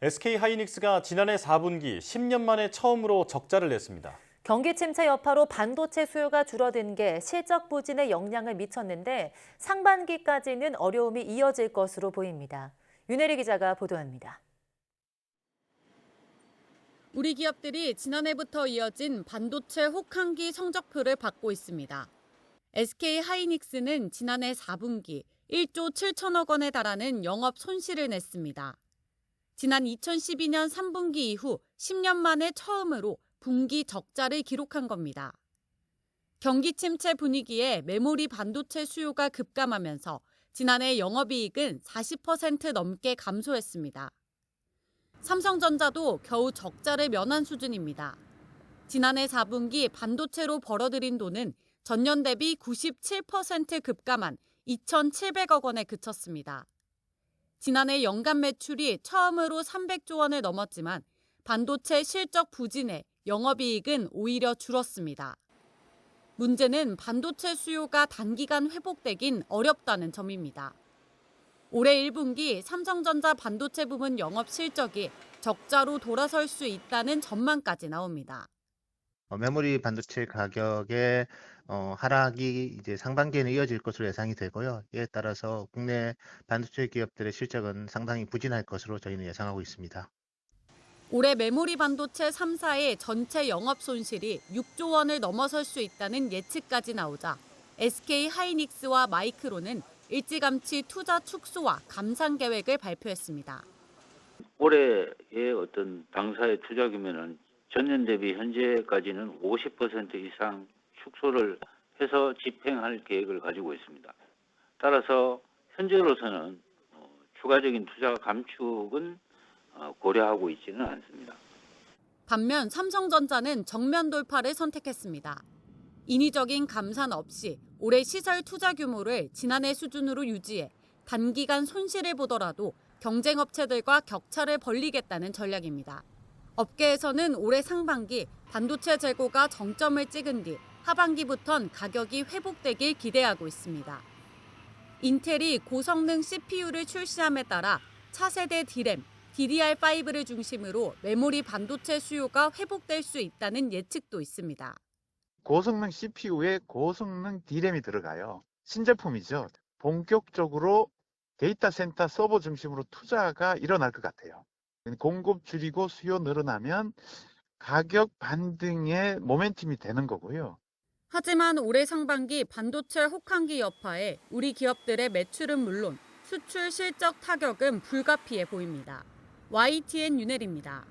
SK하이닉스가 지난해 4분기 10년 만에 처음으로 적자를 냈습니다. 경기 침체 여파로 반도체 수요가 줄어든 게 실적 부진에 영향을 미쳤는데 상반기까지는 어려움이 이어질 것으로 보입니다. 윤혜리 기자가 보도합니다. 우리 기업들이 지난해부터 이어진 반도체 혹한기 성적표를 받고 있습니다. SK하이닉스는 지난해 4분기 1조 7천억 원에 달하는 영업 손실을 냈습니다. 지난 2012년 3분기 이후 10년 만에 처음으로 분기 적자를 기록한 겁니다. 경기 침체 분위기에 메모리 반도체 수요가 급감하면서 지난해 영업이익은 40% 넘게 감소했습니다. 삼성전자도 겨우 적자를 면한 수준입니다. 지난해 4분기 반도체로 벌어들인 돈은 전년 대비 97% 급감한 2,700억 원에 그쳤습니다. 지난해 연간 매출이 처음으로 300조 원을 넘었지만 반도체 실적 부진에 영업이익은 오히려 줄었습니다. 문제는 반도체 수요가 단기간 회복되긴 어렵다는 점입니다. 올해 1분기 삼성전자 반도체 부문 영업 실적이 적자로 돌아설 수 있다는 전망까지 나옵니다. 메모리 반도체 가격의 하락이 이제 상반기에는 이어질 것으로 예상이 되고요. 이에 따라서 국내 반도체 기업들의 실적은 상당히 부진할 것으로 저희는 예상하고 있습니다. 올해 메모리 반도체 3사의 전체 영업 손실이 6조 원을 넘어설 수 있다는 예측까지 나오자 SK하이닉스와 마이크론은 일찌감치 투자 축소와 감산 계획을 발표했습니다. 올해의 어떤 당사의 투자 규모는 전년 대비 현재까지는 50% 이상 축소를 해서 집행할 계획을 가지고 있습니다. 따라서 현재로서는 추가적인 투자 감축은 고려하고 있지는 않습니다. 반면 삼성전자는 정면 돌파를 선택했습니다. 인위적인 감산 없이 올해 시설 투자 규모를 지난해 수준으로 유지해 단기간 손실을 보더라도 경쟁 업체들과 격차를 벌리겠다는 전략입니다. 업계에서는 올해 상반기 반도체 재고가 정점을 찍은 뒤 하반기부턴 가격이 회복되길 기대하고 있습니다. 인텔이 고성능 CPU를 출시함에 따라 차세대 D램, DDR5를 중심으로 메모리 반도체 수요가 회복될 수 있다는 예측도 있습니다. 고성능 CPU에 고성능 D램이 들어가요. 신제품이죠. 본격적으로 데이터 센터 서버 중심으로 투자가 일어날 것 같아요. 공급 줄이고 수요 늘어나면 가격 반등의 모멘텀이 되는 거고요. 하지만 올해 상반기 반도체 혹한기 여파에 우리 기업들의 매출은 물론 수출 실적 타격은 불가피해 보입니다. YTN 윤혜리입니다.